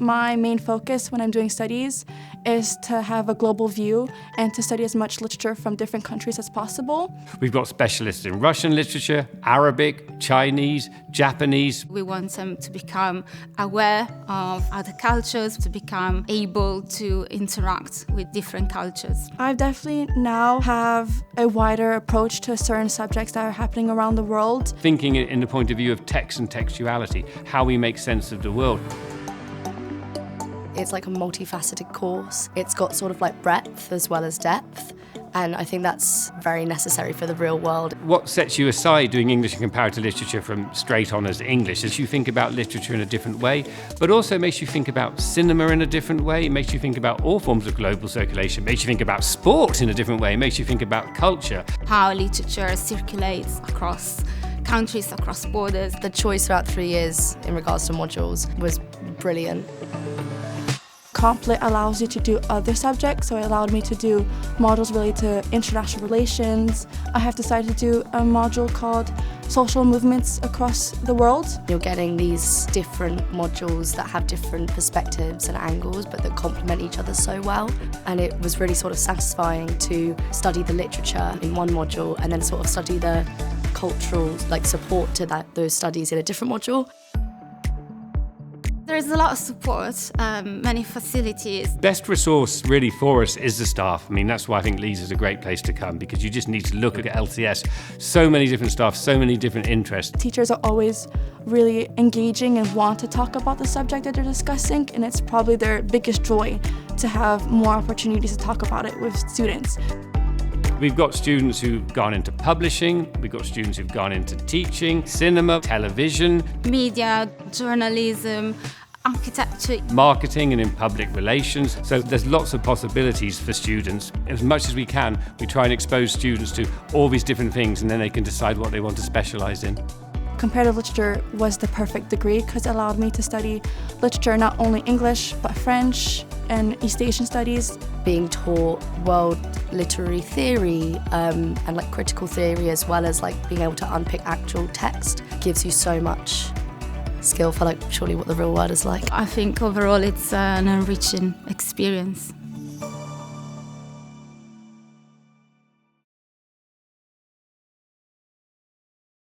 My main focus when I'm doing studies is to have a global view and to study as much literature from different countries as possible. We've got specialists in Russian literature, Arabic, Chinese, Japanese. We want them to become aware of other cultures, to become able to interact with different cultures. I definitely now have a wider approach to certain subjects that are happening around the world. Thinking in the point of view of text and textuality, how we make sense of the world. It's like a multifaceted course. It's got sort of like breadth as well as depth, and I think that's very necessary for the real world. What sets you aside doing English and comparative literature from straight honours English is you think about literature in a different way, but also makes you think about cinema in a different way, it makes you think about all forms of global circulation, makes you think about sport in a different way, it makes you think about culture. How literature circulates across countries, across borders. The choice throughout 3 years in regards to modules was brilliant. Complit allows you to do other subjects, so it allowed me to do modules related to international relations. I have decided to do a module called social movements across the world. You're getting these different modules that have different perspectives and angles, but that complement each other so well. And it was really sort of satisfying to study the literature in one module and then sort of study the cultural support to those studies in a different module. There's a lot of support, many facilities. Best resource really for us is the staff. I mean, that's why I think Leeds is a great place to come, because you just need to look at LCS. So many different staff, so many different interests. Teachers are always really engaging and want to talk about the subject that they're discussing, and it's probably their biggest joy to have more opportunities to talk about it with students. We've got students who've gone into publishing, we've got students who've gone into teaching, cinema, television, media, journalism, architecture, marketing and in public relations. So there's lots of possibilities for students. As much as we can, we try and expose students to all these different things, and then they can decide what they want to specialise in. Comparative literature was the perfect degree because it allowed me to study literature, not only English, but French and East Asian studies. Being taught world literary theory and critical theory, as well as being able to unpick actual text, gives you so much skill for surely what the real world is like. I think overall it's an enriching experience.